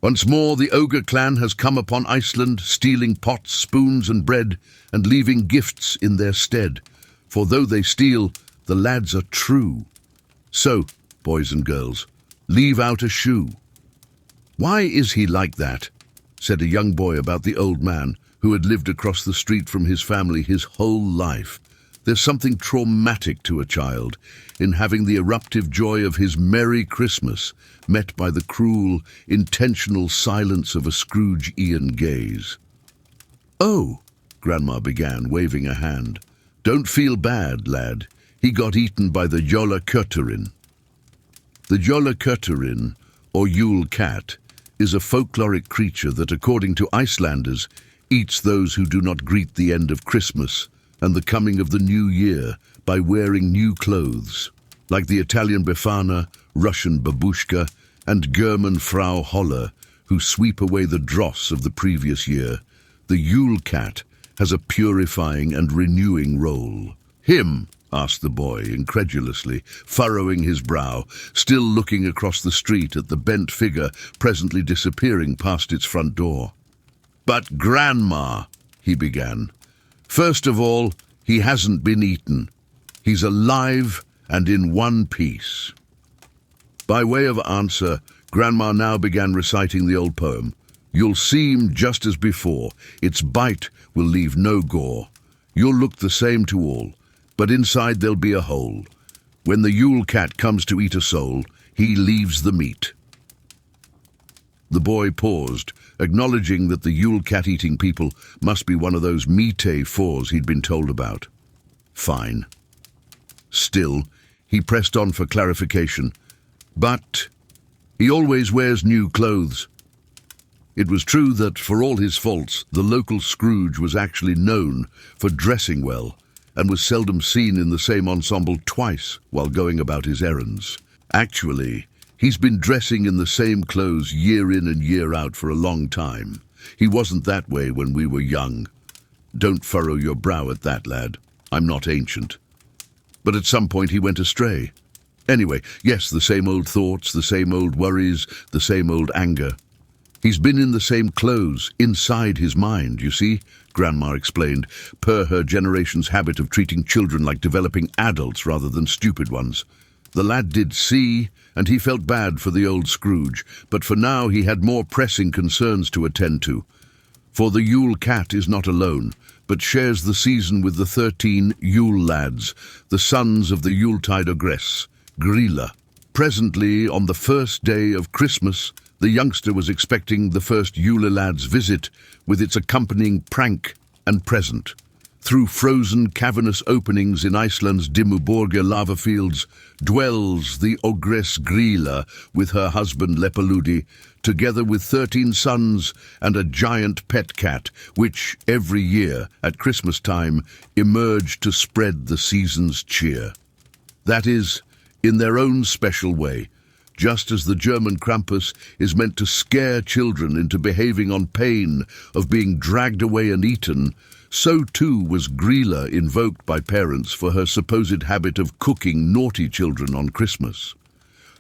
Once more the ogre clan has come upon Iceland, stealing pots, spoons and bread, and leaving gifts in their stead. For though they steal, the lads are true. So, boys and girls, leave out a shoe. "Why is he like that?" said a young boy about the old man who had lived across the street from his family his whole life. There's something traumatic to a child in having the eruptive joy of his Merry Christmas met by the cruel, intentional silence of a Scrooge-ian gaze. "Oh," Grandma began, waving a hand. "Don't feel bad, lad. He got eaten by the Yule Cat." The Yule Cat, or Yule Cat, is a folkloric creature that, according to Icelanders, eats those who do not greet the end of Christmas and the coming of the new year by wearing new clothes. Like the Italian Befana, Russian babushka, and German Frau Holle, who sweep away the dross of the previous year, the Yule Cat has a purifying and renewing role. "Him?" asked the boy, incredulously, furrowing his brow, still looking across the street at the bent figure presently disappearing past its front door. "But Grandma," he began, "first of all, he hasn't been eaten. He's alive and in one piece." By way of answer, Grandma now began reciting the old poem. "You'll seem just as before, its bite will leave no gore. You'll look the same to all, but inside there'll be a hole. When the Yule Cat comes to eat a soul, he leaves the meat." The boy paused, acknowledging that the Yule Cat-eating people must be one of those metaphors he'd been told about. Fine. Still, he pressed on for clarification. "But he always wears new clothes." It was true that, for all his faults, the local Scrooge was actually known for dressing well and was seldom seen in the same ensemble twice while going about his errands. Actually, he's been dressing in the same clothes year in and year out for a long time. He wasn't that way when we were young. Don't furrow your brow at that, lad. I'm not ancient. But at some point he went astray. Anyway, yes, the same old thoughts, the same old worries, the same old anger. He's been in the same clothes, inside his mind, you see, Grandma explained, per her generation's habit of treating children like developing adults rather than stupid ones. The lad did see, and he felt bad for the old Scrooge, but for now he had more pressing concerns to attend to. For the Yule Cat is not alone, but shares the season with the 13 Yule lads, the sons of the Yuletide ogress, Grilla. Presently, on the first day of Christmas, the youngster was expecting the first Yule lad's visit with its accompanying prank and present. Through frozen, cavernous openings in Iceland's Dimmuborgir lava fields dwells the ogress Grilla with her husband Lepaludi, together with 13 sons and a giant pet cat, which every year at Christmas time emerge to spread the season's cheer. That is, in their own special way, just as the German Krampus is meant to scare children into behaving on pain of being dragged away and eaten, so too was Grilla invoked by parents for her supposed habit of cooking naughty children on Christmas.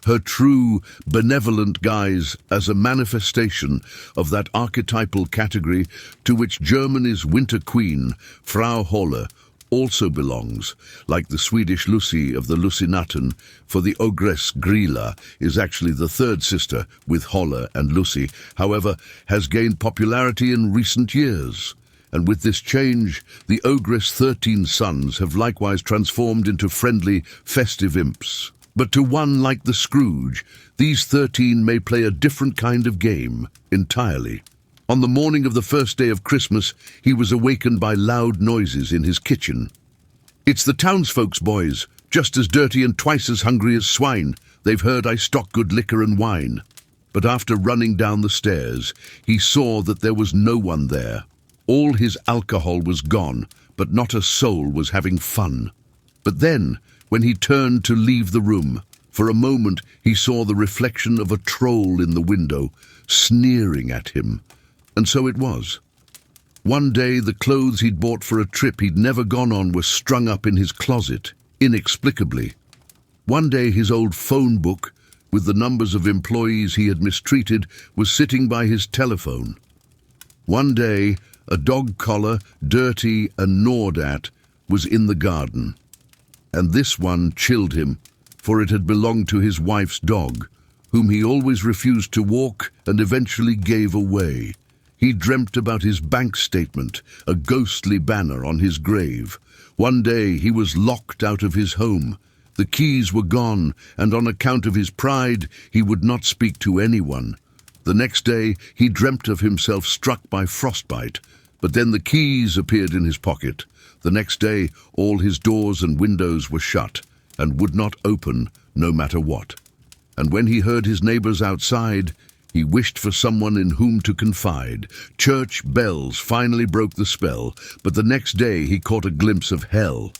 Her true, benevolent guise as a manifestation of that archetypal category to which Germany's winter queen, Frau Holle, also belongs, like the Swedish Lucy of the Lusinaten, for the ogress Grilla is actually the third sister with Holle and Lucy, however, has gained popularity in recent years. And with this change, the ogress' 13 sons have likewise transformed into friendly, festive imps. But to one like the Scrooge, these 13 may play a different kind of game entirely. On the morning of the first day of Christmas, he was awakened by loud noises in his kitchen. "It's the townsfolk's boys, just as dirty and twice as hungry as swine. They've heard I stock good liquor and wine." But after running down the stairs, he saw that there was no one there. All his alcohol was gone, but not a soul was having fun. But then, when he turned to leave the room, for a moment he saw the reflection of a troll in the window, sneering at him. And so it was. One day the clothes he'd bought for a trip he'd never gone on were strung up in his closet, inexplicably. One day his old phone book, with the numbers of employees he had mistreated, was sitting by his telephone. One day, a dog collar, dirty and gnawed at, was in the garden. And this one chilled him, for it had belonged to his wife's dog, whom he always refused to walk and eventually gave away. He dreamt about his bank statement, a ghostly banner on his grave. One day he was locked out of his home. The keys were gone, and on account of his pride, he would not speak to anyone. The next day he dreamt of himself struck by frostbite, but then the keys appeared in his pocket. The next day all his doors and windows were shut, and would not open no matter what. And when he heard his neighbors outside, he wished for someone in whom to confide. Church bells finally broke the spell, but the next day he caught a glimpse of hell.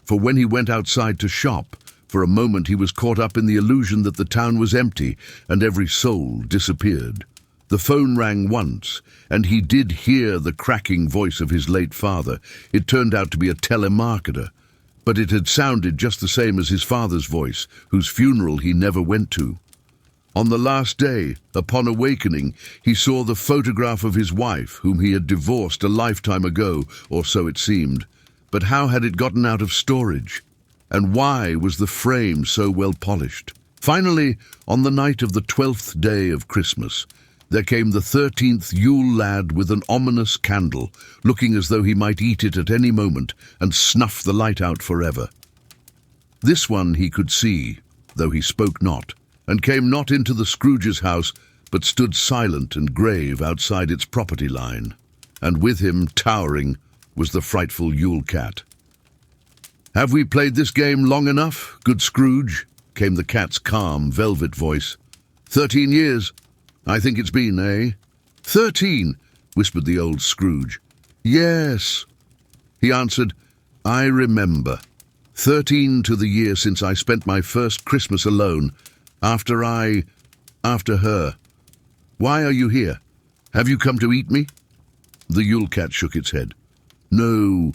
For when he went outside to shop, for a moment he was caught up in the illusion that the town was empty and every soul disappeared. The phone rang once, and he did hear the cracking voice of his late father. It turned out to be a telemarketer, but it had sounded just the same as his father's voice, whose funeral he never went to. On the last day, upon awakening, he saw the photograph of his wife, whom he had divorced a lifetime ago, or so it seemed. But how had it gotten out of storage? And why was the frame so well polished? Finally, on the night of the 12th day of Christmas, there came the 13th Yule lad with an ominous candle, looking as though he might eat it at any moment and snuff the light out forever. This one he could see, though he spoke not, and came not into the Scrooge's house, but stood silent and grave outside its property line. And with him, towering, was the frightful Yule Cat. "Have we played this game long enough, good Scrooge?" came the cat's calm, velvet voice. 13 years. I think it's been, eh?" 13, whispered the old Scrooge. "Yes," he answered. "I remember. 13 to the year since I spent my first Christmas alone, after her. Why are you here? Have you come to eat me?" The Yule Cat shook its head. No,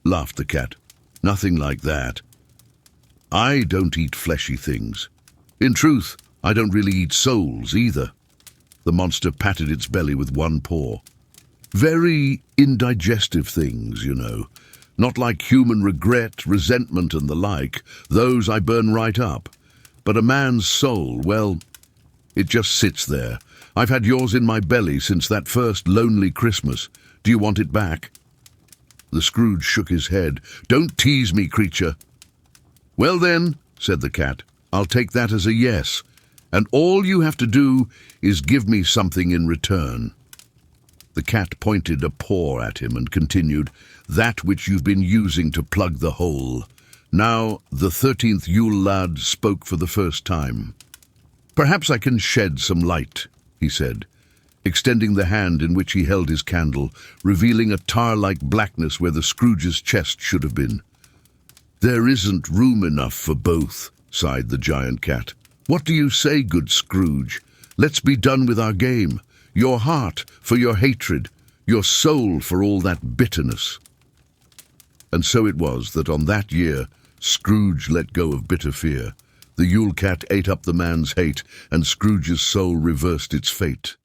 laughed the cat. "Nothing like that. I don't eat fleshy things. In truth, I don't really eat souls either." The monster patted its belly with one paw. "Very indigestive things, you know. Not like human regret, resentment and the like. Those I burn right up. But a man's soul, well, it just sits there. I've had yours in my belly since that first lonely Christmas. Do you want it back?" The Scrooge shook his head. "Don't tease me, creature." "Well then," said the cat, "I'll take that as a yes. And all you have to do is give me something in return." The cat pointed a paw at him and continued, "That which you've been using to plug the hole." Now the 13th Yule lad spoke for the first time. "Perhaps I can shed some light," he said, extending the hand in which he held his candle, revealing a tar-like blackness where the Scrooge's chest should have been. "There isn't room enough for both," sighed the giant cat. "What do you say, good Scrooge? Let's be done with our game. Your heart for your hatred, your soul for all that bitterness." And so it was that on that year, Scrooge let go of bitter fear. The Yule Cat ate up the man's hate, and Scrooge's soul reversed its fate.